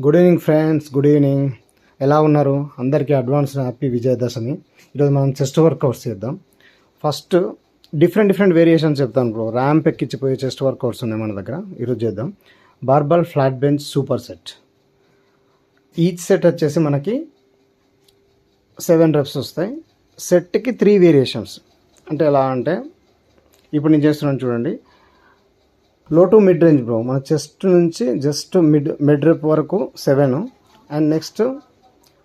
Good evening friends, good evening. ఎలా ఉన్నారు? అందరికీ అడ్వాన్స్ హ్యాపీ విజయదశమి. ఈరోజు మనం చెస్ట్ వర్కౌట్స్ చేద్దాం. ఫస్ట్ డిఫరెంట్ వేరియేషన్స్ చెప్తాను బ్రో. ర్యాంప్ ఎక్కించిపోయే చెస్ట్ వర్కౌట్స్ ఉన్నాయి మన దగ్గర. ఈరోజు చేద్దాం. Barbell flat bench super set. Each set వచ్చేసి మనకి 7 reps వస్తాయి. సెట్కి 3 వేరియేషన్స్. అంటే ఎలా అంటే ఇప్పుడు నేను చేస్తున్నాను చూడండి. లో టు మిడ్ రేంజ్ బ్రో. మన చెస్ట్ నుంచి జస్ట్ మిడ్ రెప్ వరకు 7, and next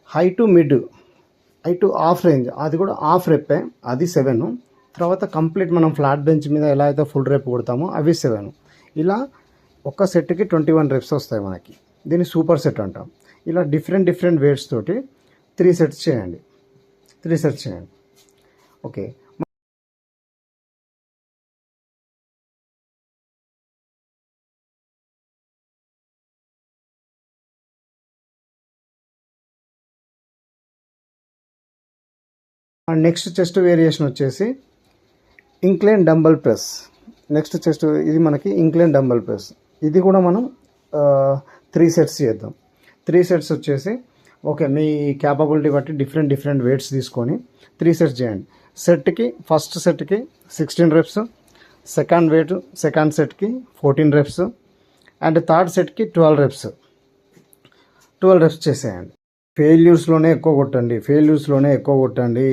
high to half range, అది కూడా హాఫ్ రెప్పే, అది 7. తర్వాత కంప్లీట్ మనం ఫ్లాట్ బెంచ్ మీద ఎలా అయితే ఫుల్ రెప్ కొడతామో అవి 7. ఇలా ఒక్క సెట్కి 21 reps వస్తాయి మనకి. దీన్ని సూపర్ సెట్ అంటాం. ఇలా డిఫరెంట్ వెయిట్స్ తోటి 3 sets చేయండి. ఓకే. నెక్స్ట్ చెస్ట్ వేరియేషన్ వచ్చేసి incline dumbbell press. Next chest ఇది మనకి ఇంక్లైన్ డంబల్ ప్రెస్. ఇది కూడా మనం 3 sets చేద్దాం. 3 sets వచ్చేసి ఓకే, మీ క్యాపబిలిటీ బట్టి డిఫరెంట్ వెయిట్స్ తీసుకొని 3 sets చేయండి. ఫస్ట్ సెట్కి 16 reps, సెకండ్ సెట్కి 14 reps, అండ్ థర్డ్ సెట్కి 12 reps చేసేయండి. ఫెయిల్యూర్స్లోనే ఎక్కువ కొట్టండి.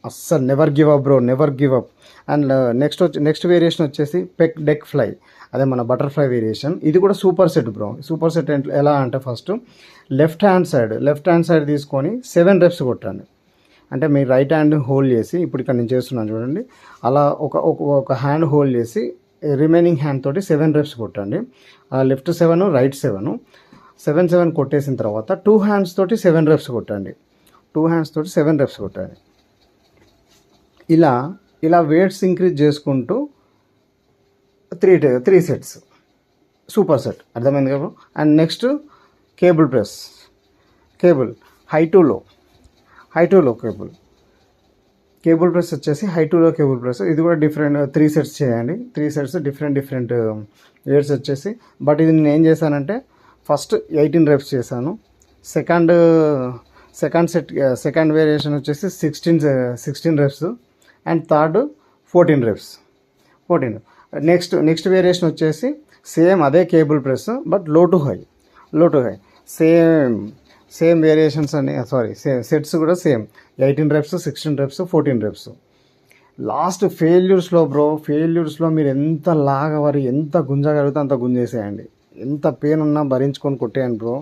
అస్సలు never give up bro, never give up. And next variation వచ్చేసి పెక్ డెక్ ఫ్లై, అదే మన బటర్ఫ్లై వేరియేషన్. ఇది కూడా super set bro. Super set ఎలా అంటే ఫస్ట్ లెఫ్ట్ హ్యాండ్ సైడ్ తీసుకొని 7 reps కొట్టండి. అంటే మీరు రైట్ హ్యాండ్ హోల్డ్ చేసి, ఇప్పుడు ఇక్కడ నేను చేస్తున్నాను చూడండి, అలా ఒక హ్యాండ్ హోల్డ్ చేసి రిమైనింగ్ హ్యాండ్ తోటి 7 reps కొట్టండి. లెఫ్ట్ 7, రైట్ 7, 7 కొట్టేసిన తర్వాత 2 hands తోటి 7 reps కొట్టండి. ఇలా వెయిట్స్ ఇంక్రీజ్ చేసుకుంటూ 3 sets సూపర్ సెట్. అర్థమైంది కదా? And next cable press. High to low cable press వచ్చేసి high to low cable press. ఇది కూడా 3 sets చేయండి. 3 sets డిఫరెంట్ వెయిట్స్ వచ్చేసి. బట్ ఇది నేను ఏం చేశానంటే ఫస్ట్ 18 reps చేశాను. సెకండ్ వేరియేషన్ వచ్చేసి 16 reps, and third 14 reps. Next variation వచ్చేసి సేమ్ అదే cable press, but low to high. Same variations sets కూడా same 18 reps, 16 reps, 14 reps. Last ఫెయిల్యూర్స్లో మీరు ఎంత లాగవరి, ఎంత గుంజగలిగితే అంత గుంజేసేయండి. ఎంత పెయిన్ ఉన్నా భరించుకొని కొట్టేయండి బ్రో.